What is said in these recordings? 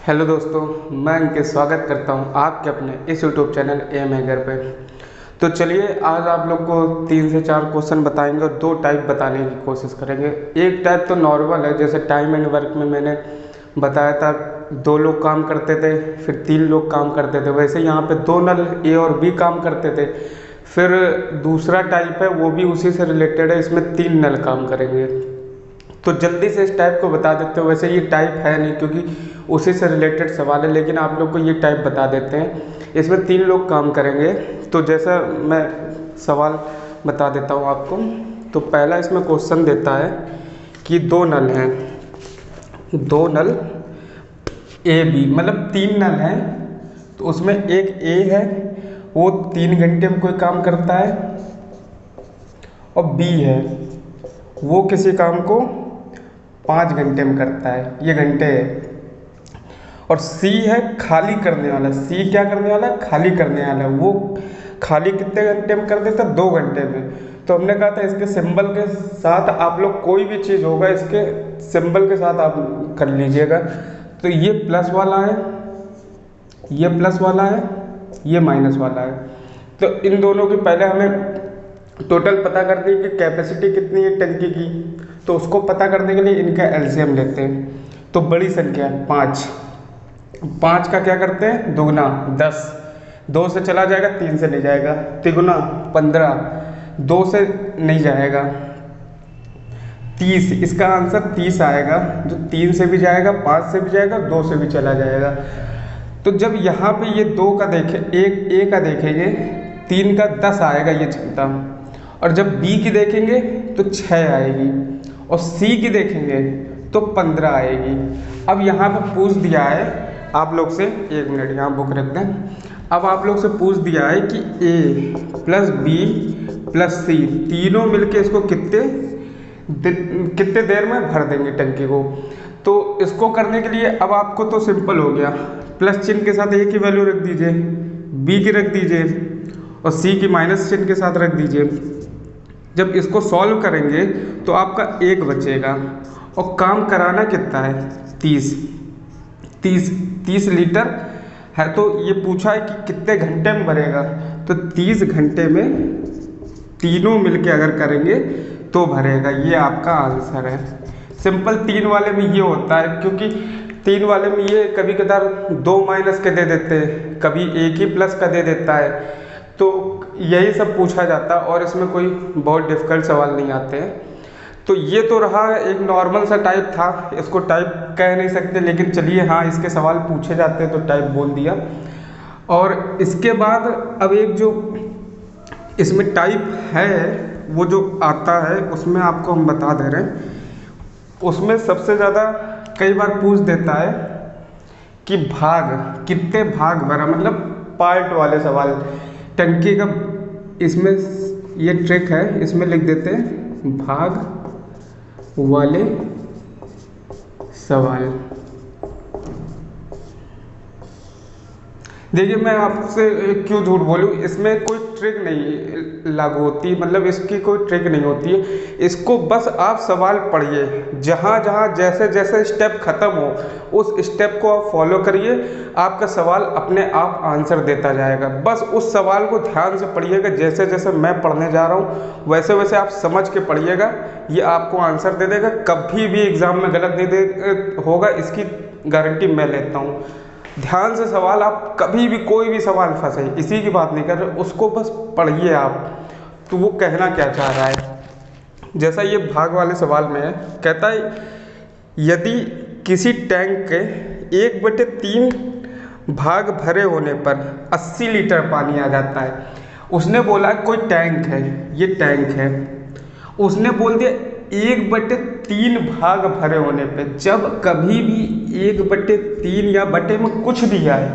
Hello दोस्तों, मैं इनके स्वागत करता हूं आपके अपने इस यूट्यूब चैनल एम है घर पे। तो चलिए आज आप लोग को 3 से 4 क्वेश्चन बताएंगे और 2 टाइप बताने की कोशिश करेंगे। एक टाइप तो नॉर्मल है, जैसे टाइम एंड वर्क में मैंने बताया था 2 लोग काम करते थे फिर 3 लोग काम करते थे, वैसे यहाँ पे 2 नल ए और बी काम करते थे। फिर दूसरा टाइप है वो भी उसी से रिलेटेड है, इसमें 3 नल काम करेंगे। तो जल्दी से इस टाइप को बता देते हो। वैसे ये टाइप है नहीं क्योंकि उसी से रिलेटेड सवाल है, लेकिन आप लोग को ये टाइप बता देते हैं। इसमें 3 लोग काम करेंगे। तो जैसा मैं सवाल बता देता हूँ आपको। तो पहला इसमें क्वेश्चन देता है कि 2 नल हैं, 2 नल ए बी, मतलब 3 नल हैं। तो उसमें एक ए है, वो 3 घंटे में कोई काम करता है, और बी है वो किसी काम को 5 घंटे में करता है, ये घंटे है। और सी है खाली करने वाला, सी क्या करने वाला है, खाली करने वाला। वो खाली कितने घंटे में कर देता है, 2 घंटे में। तो हमने कहा था इसके सिंबल के साथ आप लोग कोई भी चीज़ होगा इसके सिंबल के साथ आप कर लीजिएगा। तो ये प्लस वाला है, ये प्लस वाला है, ये माइनस वाला है। तो इन दोनों की पहले हमें टोटल पता करनी है कि कैपेसिटी कितनी है टंकी की। तो उसको पता करने के लिए इनका एलसीएम लेते हैं। तो बड़ी संख्या है 5, 5 का क्या करते हैं, दुगना 10, 2 से चला जाएगा, 3 से नहीं जाएगा, तिगुना 15, 2 से नहीं जाएगा, 30। इसका आंसर 30 आएगा, जो 3 से भी जाएगा, 5 से भी जाएगा, 2 से भी चला जाएगा। तो जब यहाँ पे ये 2 का देखें, एक ए का देखेंगे, 3 का 10 आएगा ये क्षमता। और जब बी की देखेंगे तो 6 आएगी, और सी की देखेंगे तो 15 आएगी। अब यहाँ पे पूछ दिया है आप लोग से, 1 मिनट यहाँ बुक रख दें। अब आप लोग से पूछ दिया है कि ए प्लस बी प्लस सी तीनों मिलके इसको कितने देर में भर देंगे टंकी को। तो इसको करने के लिए अब आपको तो सिंपल हो गया, प्लस चिन्ह के साथ ए की वैल्यू रख दीजिए, बी की रख दीजिए, और सी की माइनस चिन्ह के साथ रख दीजिए। जब इसको सॉल्व करेंगे तो आपका 1 बचेगा, और काम कराना कितना है, 30 लीटर है। तो ये पूछा है कि कितने घंटे में भरेगा, तो 30 घंटे में तीनों मिलके अगर करेंगे तो भरेगा। ये आपका आंसर है। सिंपल 3 वाले में ये होता है, क्योंकि 3 वाले में ये कभी कदार 2 माइनस के दे देते हैं, कभी 1 ही प्लस का दे देता है। तो यही सब पूछा जाता है, और इसमें कोई बहुत डिफ़िकल्ट सवाल नहीं आते हैं। तो ये तो रहा एक नॉर्मल सा टाइप था, इसको टाइप कह नहीं सकते, लेकिन चलिए हाँ इसके सवाल पूछे जाते हैं तो टाइप बोल दिया। और इसके बाद अब एक जो इसमें टाइप है वो जो आता है उसमें आपको हम बता दे रहे हैं। उसमें सबसे ज़्यादा कई बार पूछ देता है कि भाग कितने भाग भरा, मतलब पार्ट वाले सवाल टंकी का। इसमें ये ट्रिक है, इसमें लिख देते हैं भाग वाले सवाल। देखिए मैं आपसे क्यों झूठ बोलूँ, इसमें कोई ट्रिक नहीं लागू होती, मतलब इसकी कोई ट्रिक नहीं होती है। इसको बस आप सवाल पढ़िए, जहाँ जहाँ जैसे जैसे स्टेप ख़त्म हो उस स्टेप को आप फॉलो करिए, आपका सवाल अपने आप आंसर देता जाएगा। बस उस सवाल को ध्यान से पढ़िएगा, जैसे जैसे मैं पढ़ने जा रहा हूँ वैसे वैसे आप समझ के पढ़िएगा, ये आपको आंसर दे देगा। कभी भी एग्ज़ाम में गलत नहीं दे होगा, इसकी गारंटी मैं लेता हूँ। ध्यान से सवाल, आप कभी भी कोई भी सवाल फंसे, इसी की बात नहीं कर रहे, उसको बस पढ़िए आप, तो वो कहना क्या चाह रहा है। जैसा ये भाग वाले सवाल में है, कहता है यदि किसी टैंक के 1/3 भाग भरे होने पर 80 लीटर पानी आ जाता है। उसने बोला कोई टैंक है, ये टैंक है, उसने बोल दिया 1/3 भाग भरे होने पे। जब कभी भी 1/3 या बटे में कुछ भी आए,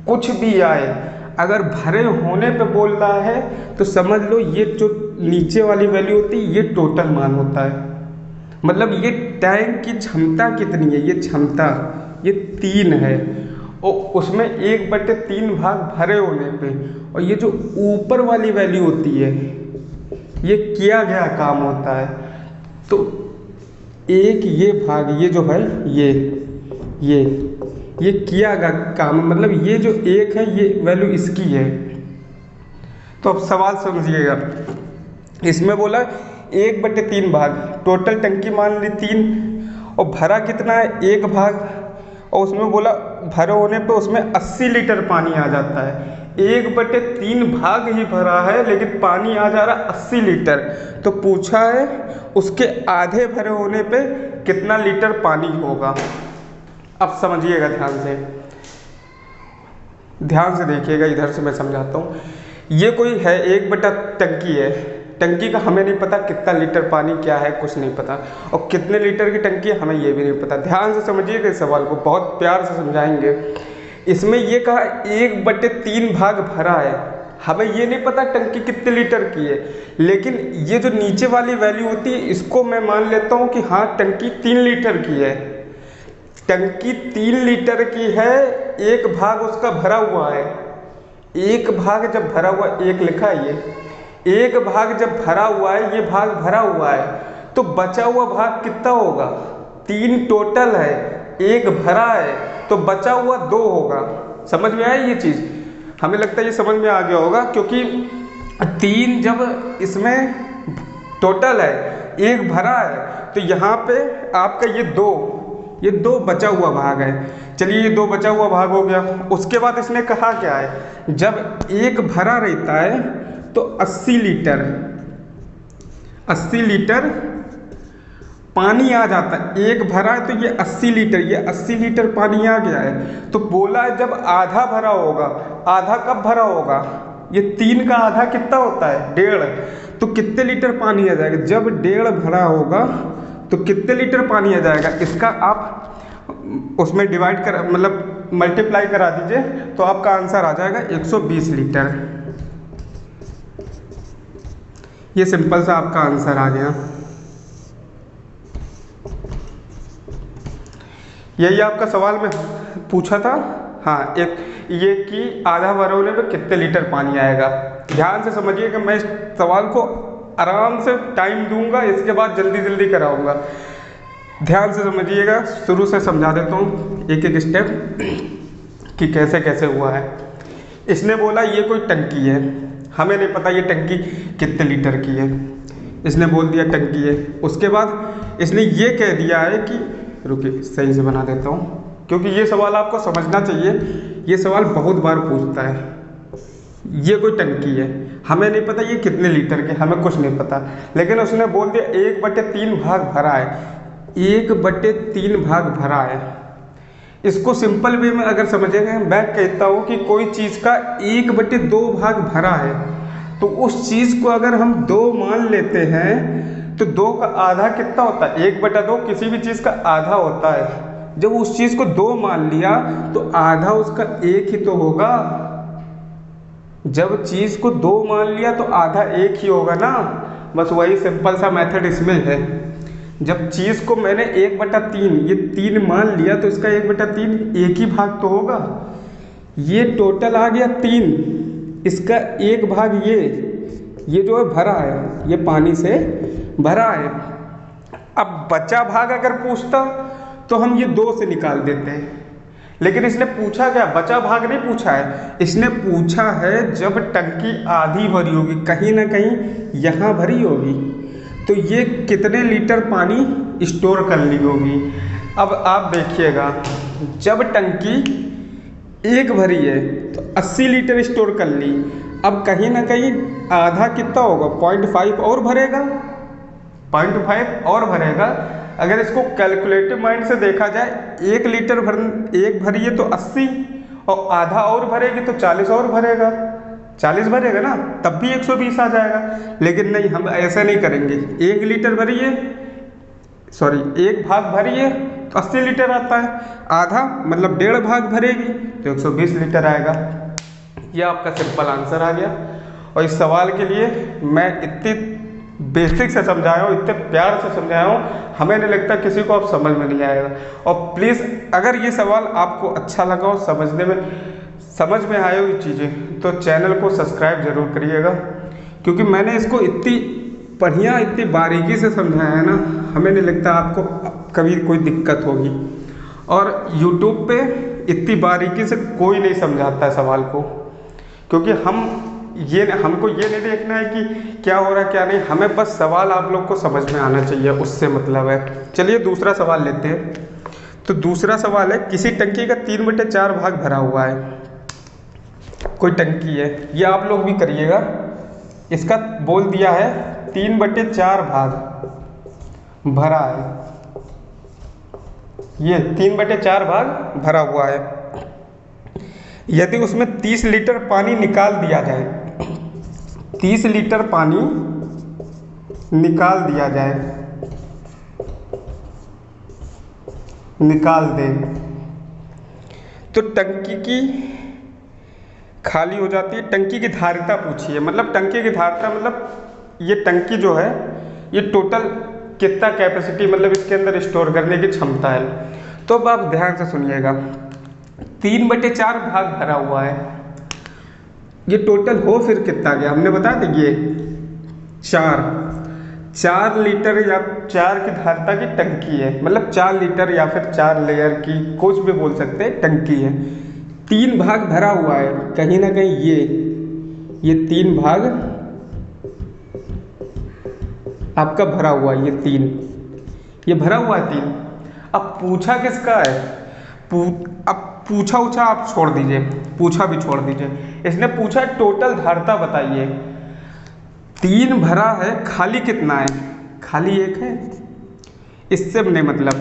कुछ भी आए, अगर भरे होने पे बोल रहा है तो समझ लो ये जो नीचे वाली वैल्यू होती है ये टोटल मान होता है। मतलब ये टैंक की क्षमता कितनी है, ये क्षमता ये 3 है, और उसमें 1/3 भाग भरे होने पे, और ये जो ऊपर वाली वैल्यू होती है ये किया गया काम होता है। तो एक ये भाग, ये जो है ये ये किया गया काम, मतलब ये जो एक है ये वैल्यू इसकी है। तो अब सवाल समझिएगा, इसमें बोला 1/3 भाग, टोटल टंकी मान ली 3 और भरा कितना है 1 भाग, और उसमें बोला भरे होने पे उसमें 80 लीटर पानी आ जाता है। 1/3 भाग ही भरा है लेकिन पानी आ जा रहा 80 लीटर। तो पूछा है उसके आधे भरे होने पे कितना लीटर पानी होगा। अब समझिएगा ध्यान से देखिएगा, इधर से मैं समझाता हूँ। ये कोई है 1 टंकी है, टंकी का हमें नहीं पता कितना लीटर पानी क्या है, कुछ नहीं पता, और कितने लीटर की टंकी है हमें ये भी नहीं पता। ध्यान से समझिएगा इस सवाल को, बहुत प्यार से समझाएंगे। इसमें ये कहा 1/3 भाग भरा है, हमें ये नहीं पता टंकी कितने लीटर की है, लेकिन ये जो नीचे वाली वैल्यू होती है इसको मैं मान लेता हूँ कि हाँ टंकी 3 लीटर की है। टंकी 3 लीटर की है, 1 भाग उसका भरा हुआ है। 1 भाग जब भरा हुआ, 1 लिखा है ये, 1 भाग जब भरा हुआ है, ये भाग भरा हुआ है, तो बचा हुआ भाग कितना होगा? 3 टोटल है, 1 भरा है, तो बचा हुआ 2 होगा। समझ में आई ये चीज़? हमें लगता है ये समझ में आ गया होगा, क्योंकि 3 जब इसमें टोटल है, 1 भरा है, तो यहाँ पे आपका ये 2 बचा हुआ भाग है। चलिए ये 2 बचा हुआ भाग हो गया। उसके बाद इसने कहा क्या है, जब 1 भरा रहता है तो 80 लीटर पानी आ जाता है। 1 भरा है तो ये 80 लीटर, ये 80 लीटर पानी आ गया है। तो बोला है जब आधा भरा होगा, आधा कब भरा होगा? ये 3 का आधा कितना होता है? 1.5। तो कितने लीटर पानी आ जाएगा? जब 1.5 भरा होगा तो कितने लीटर पानी आ जाएगा? इसका आप उसमें डिवाइड कर, मतलब मल्टीप्लाई करा दीजिए, तो आपका आंसर आ जाएगा 120 लीटर। ये सिंपल सा आपका आंसर आ गया। यही आपका सवाल में पूछा था। हाँ, एक ये कि आधा भरे होने पे कितने लीटर पानी आएगा। ध्यान से समझिए कि मैं इस सवाल को आराम से टाइम दूंगा, इसके बाद जल्दी जल्दी कराऊंगा। ध्यान से समझिएगा, शुरू से समझा देता हूँ एक एक स्टेप कि कैसे कैसे हुआ है। इसने बोला ये कोई टंकी है, हमें नहीं पता ये टंकी कितने लीटर की है, इसने बोल दिया टंकी है। उसके बाद इसने ये कह दिया है कि, रुकिए सही से बना देता हूँ क्योंकि ये सवाल आपको समझना चाहिए, ये सवाल बहुत बार पूछता है। ये कोई टंकी है, हमें नहीं पता ये कितने लीटर के, हमें कुछ नहीं पता, लेकिन उसने बोल दिया 1/3 भाग भरा है। 1/3 भाग भरा है, इसको सिंपल वे में अगर समझेंगे, मैं कहता हूँ कि कोई चीज़ का 1/2 भाग भरा है, तो उस चीज़ को अगर हम 2 मान लेते हैं तो 2 का आधा कितना होता है? 1/2 किसी भी चीज़ का आधा होता है। जब उस चीज़ को 2 मान लिया तो आधा उसका 1 ही तो होगा। जब चीज़ को 2 मान लिया तो आधा 1 ही होगा ना। बस वही सिंपल सा मेथड इसमें है। जब चीज़ को मैंने 1/3 ये 3 मान लिया तो इसका 1/3 1 ही भाग तो होगा। ये टोटल आ गया 3, इसका 1 भाग ये जो है भरा है, ये पानी से भरा है। अब बचा भाग अगर पूछता तो हम ये 2 से निकाल देते हैं, लेकिन इसने पूछा क्या? बचा भाग नहीं पूछा है, इसने पूछा है जब टंकी आधी भरी होगी, कहीं ना कहीं यहाँ भरी होगी, तो ये कितने लीटर पानी स्टोर कर ली होगी। अब आप देखिएगा, जब टंकी 1 भरी है तो 80 लीटर स्टोर कर ली। अब कहीं ना कहीं आधा कितना होगा? 0.5 और भरेगा, 0.5 और भरेगा। अगर इसको कैलकुलेटिव माइंड से देखा जाए, 1 लीटर एक भरी है तो 80, और आधा और भरेगी तो 40 और भरेगा, 40 भरेगा ना, तब भी 120 आ जाएगा। लेकिन नहीं, हम ऐसा नहीं करेंगे। 1 लीटर भरी है, सॉरी 1 भाग भरी है तो 80 लीटर आता है, आधा मतलब 1.5 भाग भरेगी तो 120 लीटर आएगा। यह आपका सिंपल आंसर आ गया। और इस सवाल के लिए मैं इतनी बेसिक से समझाया हूँ, इतने प्यार से समझाया हूँ, हमें नहीं लगता किसी को अब समझ में नहीं आएगा। और प्लीज़ अगर ये सवाल आपको अच्छा लगा हो, समझ में आए हुई चीज़ें, तो चैनल को सब्सक्राइब जरूर करिएगा, क्योंकि मैंने इसको इतनी बढ़िया, इतनी बारीकी से समझाया है ना, हमें नहीं लगता आपको कभी कोई दिक्कत होगी। और यूट्यूब पे इतनी बारीकी से कोई नहीं समझाता है सवाल को, क्योंकि हमको ये नहीं देखना है कि क्या हो रहा है क्या नहीं, हमें बस सवाल आप लोग को समझ में आना चाहिए, उससे मतलब है। चलिए दूसरा सवाल लेते हैं। तो दूसरा सवाल है, किसी टंकी का 3/4 भाग भरा हुआ है। कोई टंकी है, ये आप लोग भी करिएगा, इसका बोल दिया है 3/4 भाग भरा है, ये 3/4 भाग भरा हुआ है। यदि उसमें 30 लीटर पानी निकाल दिया जाए, 30 लीटर पानी निकाल दिया जाए, निकाल दें, तो टंकी की खाली हो जाती है। टंकी की धारिता पूछी है, मतलब टंकी की धारिता मतलब ये टंकी जो है ये टोटल कितना कैपेसिटी मतलब इसके अंदर स्टोर करने की क्षमता है। तो अब आप ध्यान से सुनिएगा, 3/4 भाग भरा हुआ है, ये टोटल हो फिर कितना गया, हमने बता दिए 4 लीटर या 4 की धारिता की टंकी है, मतलब 4 लीटर या फिर 4 लेयर की, कुछ भी बोल सकते हैं, टंकी है। 3 भाग भरा हुआ है, कहीं ना कहीं ये 3 भाग आपका भरा हुआ है, ये भरा हुआ है 3। अब पूछा किसका है, अब पूछा आप छोड़ दीजिए, पूछा भी छोड़ दीजिए, इसने पूछा टोटल धारिता बताइए। 3 भरा है, खाली कितना है, खाली 1 है, इससे नहीं मतलब।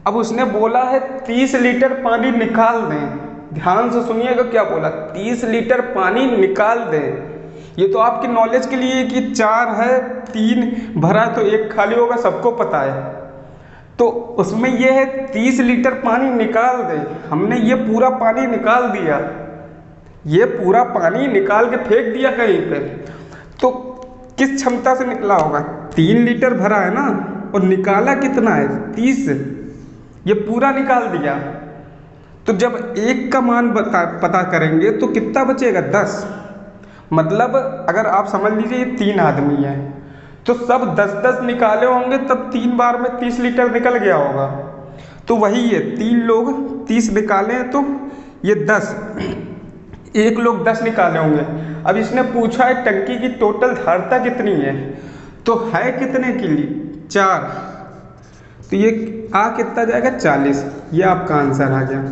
अब उसने बोला है 30 लीटर पानी निकाल दें, ध्यान से सुनिएगा क्या बोला, 30 लीटर पानी निकाल दें। ये तो आपकी नॉलेज के लिए कि 4 है, 3 भरा तो 1 खाली होगा, सबको पता है। तो उसमें ये है 30 लीटर पानी निकाल दे, हमने ये पूरा पानी निकाल दिया, ये पूरा पानी निकाल के फेंक दिया कहीं पे, तो किस क्षमता से निकला होगा, 3 लीटर भरा है ना, और निकाला कितना है 30, ये पूरा निकाल दिया। तो जब 1 का मान पता करेंगे तो कितना बचेगा, 10। मतलब अगर आप समझ लीजिए ये 3 आदमी हैं, तो सब 10-10 निकाले होंगे, तब 3 बार में 30 लीटर निकल गया होगा। तो वही है, 3 लोग 30 निकाले हैं तो ये 10, 1 लोग 10 निकाले होंगे। अब इसने पूछा है टंकी की टोटल धारिता कितनी है, तो है कितने की ली 4, तो ये कितना जाएगा 40, ये आपका आंसर आ गया।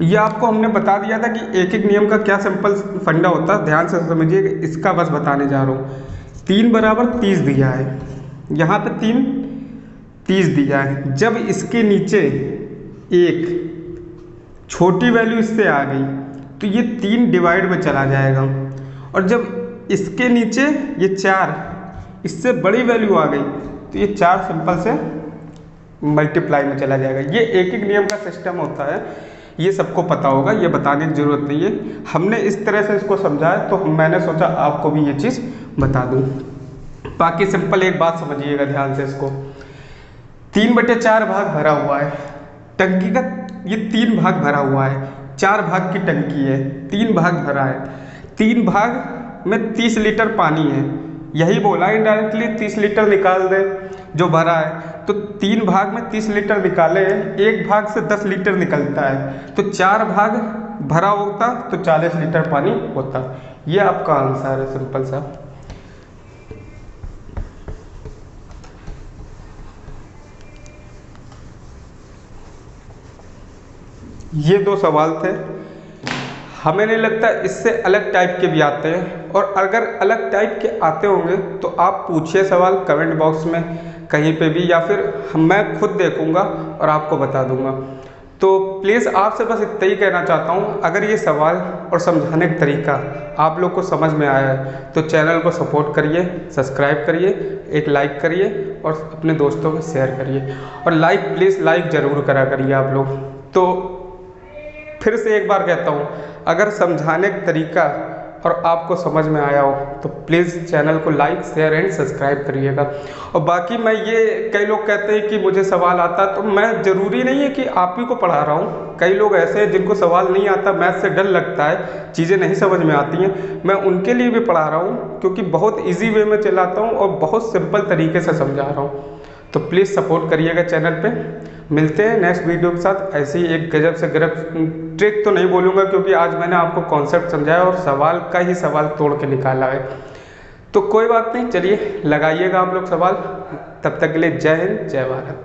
ये आपको हमने बता दिया था कि एक नियम का क्या सिंपल फंडा होता है, ध्यान से समझिए, इसका बस बताने जा रहा हूँ। 3 बराबर 30 दिया है, यहाँ पे 30 दिया है, जब इसके नीचे 1 छोटी वैल्यू इससे आ गई तो ये 3 डिवाइड में चला जाएगा, और जब इसके नीचे ये 4 इससे बड़ी वैल्यू आ गई तो ये 4 सिंपल से मल्टीप्लाई में चला जाएगा। ये एक नियम का सिस्टम होता है, ये सबको पता होगा, ये बताने की ज़रूरत नहीं है, हमने इस तरह से इसको समझाया तो मैंने सोचा आपको भी ये चीज़ बता दूँ। बाकी सिंपल एक बात समझिएगा ध्यान से, इसको 3/4 भाग भरा हुआ है टंकी का, ये 3 भाग भरा हुआ है, 4 भाग की टंकी है, 3 भाग भरा है, 3 भाग में 30 लीटर पानी है, यही बोला इनडायरेक्टली 30 लीटर निकाल दे जो भरा है, तो 3 भाग में 30 लीटर निकाले हैं, 1 भाग से 10 लीटर निकलता है, तो 4 भाग भरा होता तो 40 लीटर पानी होता। ये आपका आंसर है सिंपल सा। ये 2 सवाल थे, हमें नहीं लगता इससे अलग टाइप के भी आते हैं, और अगर अलग टाइप के आते होंगे तो आप पूछिए सवाल कमेंट बॉक्स में कहीं पे भी, या फिर मैं खुद देखूंगा और आपको बता दूंगा। तो प्लीज़ आपसे बस इतना ही कहना चाहता हूँ, अगर ये सवाल और समझाने का तरीका आप लोग को समझ में आया है तो चैनल को सपोर्ट करिए, सब्सक्राइब करिए, एक लाइक करिए और अपने दोस्तों को शेयर करिए, और प्लीज़ लाइक ज़रूर करा करिए आप लोग। तो फिर से एक बार कहता हूँ, अगर समझाने का तरीका और आपको समझ में आया हो तो प्लीज़ चैनल को लाइक शेयर एंड सब्सक्राइब करिएगा। और बाकी मैं ये, कई लोग कहते हैं कि मुझे सवाल आता, तो मैं ज़रूरी नहीं है कि आप ही को पढ़ा रहा हूँ, कई लोग ऐसे हैं जिनको सवाल नहीं आता, मैथ से डर लगता है, चीज़ें नहीं समझ में आती हैं, मैं उनके लिए भी पढ़ा रहा हूँ, क्योंकि बहुत ईजी वे में चलाता हूँ और बहुत सिंपल तरीके से समझा रहा हूँ। तो प्लीज़ सपोर्ट करिएगा चैनल पे। मिलते हैं नेक्स्ट वीडियो के साथ। ऐसी एक गजब से गजब ट्रिक तो नहीं बोलूँगा, क्योंकि आज मैंने आपको कॉन्सेप्ट समझाया और सवाल का ही सवाल तोड़ के निकाला है। तो कोई बात नहीं, चलिए लगाइएगा आप लोग सवाल। तब तक के लिए जय हिंद, जय भारत।